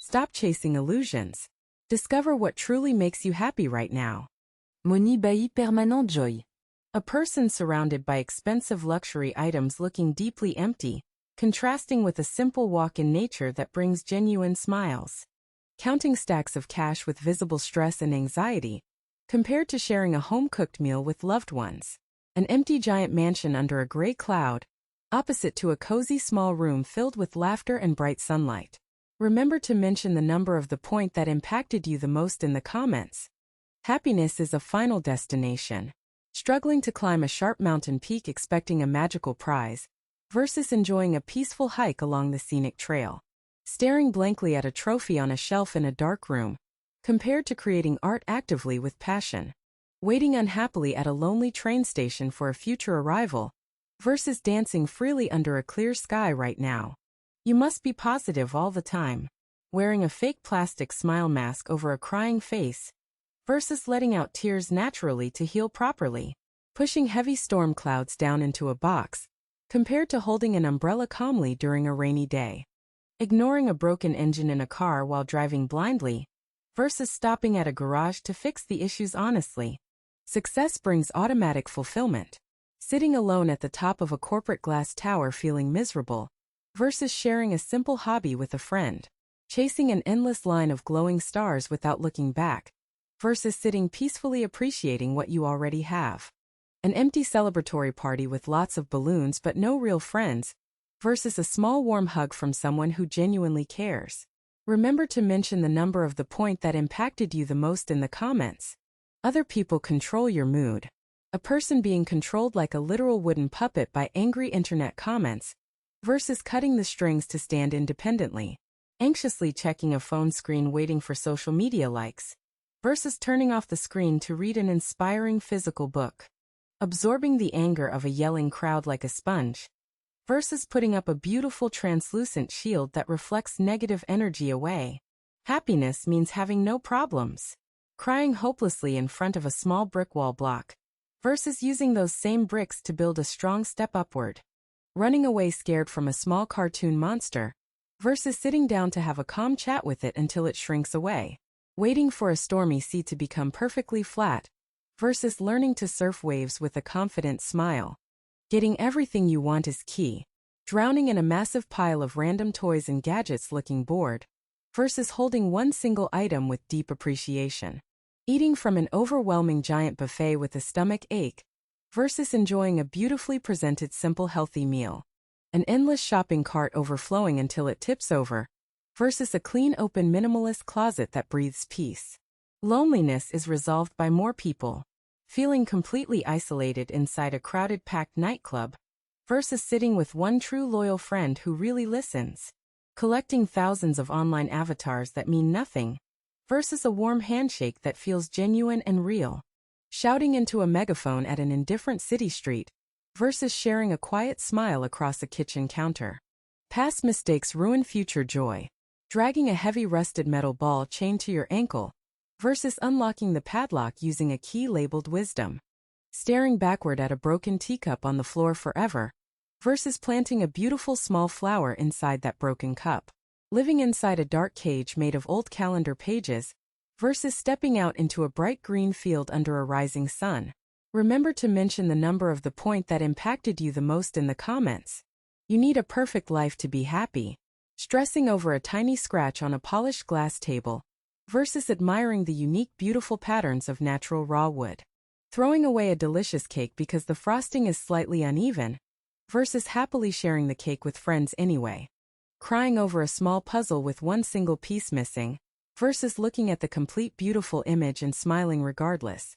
Stop chasing illusions. Discover what truly makes you happy right now. Moni permanent joy. A person surrounded by expensive luxury items looking deeply empty, contrasting with a simple walk in nature that brings genuine smiles. Counting stacks of cash with visible stress and anxiety, compared to sharing a home-cooked meal with loved ones. An empty giant mansion under a gray cloud, opposite to a cozy small room filled with laughter and bright sunlight. Remember to mention the number of the point that impacted you the most in the comments. Happiness is a final destination. Struggling to climb a sharp mountain peak expecting a magical prize, versus enjoying a peaceful hike along the scenic trail. Staring blankly at a trophy on a shelf in a dark room, compared to creating art actively with passion. Waiting unhappily at a lonely train station for a future arrival, versus dancing freely under a clear sky right now. You must be positive all the time. Wearing a fake plastic smile mask over a crying face, versus letting out tears naturally to heal properly. Pushing heavy storm clouds down into a box, compared to holding an umbrella calmly during a rainy day. Ignoring a broken engine in a car while driving blindly, versus stopping at a garage to fix the issues honestly. Success brings automatic fulfillment. Sitting alone at the top of a corporate glass tower feeling miserable, versus sharing a simple hobby with a friend. Chasing an endless line of glowing stars without looking back, versus sitting peacefully appreciating what you already have. An empty celebratory party with lots of balloons but no real friends, versus a small warm hug from someone who genuinely cares. Remember to mention the number of the point that impacted you the most in the comments. Other people control your mood. A person being controlled like a literal wooden puppet by angry internet comments, versus cutting the strings to stand independently. Anxiously checking a phone screen waiting for social media likes, versus turning off the screen to read an inspiring physical book. Absorbing the anger of a yelling crowd like a sponge, versus putting up a beautiful translucent shield that reflects negative energy away. Happiness means having no problems. Crying hopelessly in front of a small brick wall block, versus using those same bricks to build a strong step upward. Running away scared from a small cartoon monster, versus sitting down to have a calm chat with it until it shrinks away. Waiting for a stormy sea to become perfectly flat, versus learning to surf waves with a confident smile. Getting everything you want is key. Drowning in a massive pile of random toys and gadgets looking bored, versus holding one single item with deep appreciation. Eating from an overwhelming giant buffet with a stomach ache, versus enjoying a beautifully presented simple healthy meal. An endless shopping cart overflowing until it tips over, versus a clean open minimalist closet that breathes peace. Loneliness is resolved by more people. Feeling completely isolated inside a crowded packed nightclub, versus sitting with one true loyal friend who really listens. Collecting thousands of online avatars that mean nothing, versus a warm handshake that feels genuine and real. Shouting into a megaphone at an indifferent city street, versus sharing a quiet smile across a kitchen counter. Past mistakes ruin future joy. Dragging a heavy rusted metal ball chained to your ankle, versus unlocking the padlock using a key labeled wisdom. Staring backward at a broken teacup on the floor forever, versus planting a beautiful small flower inside that broken cup. Living inside a dark cage made of old calendar pages, versus stepping out into a bright green field under a rising sun. Remember to mention the number of the point that impacted you the most in the comments. You need a perfect life to be happy. Stressing over a tiny scratch on a polished glass table, versus admiring the unique beautiful patterns of natural raw wood. Throwing away a delicious cake because the frosting is slightly uneven, versus happily sharing the cake with friends anyway. Crying over a small puzzle with one single piece missing, versus looking at the complete beautiful image and smiling regardless.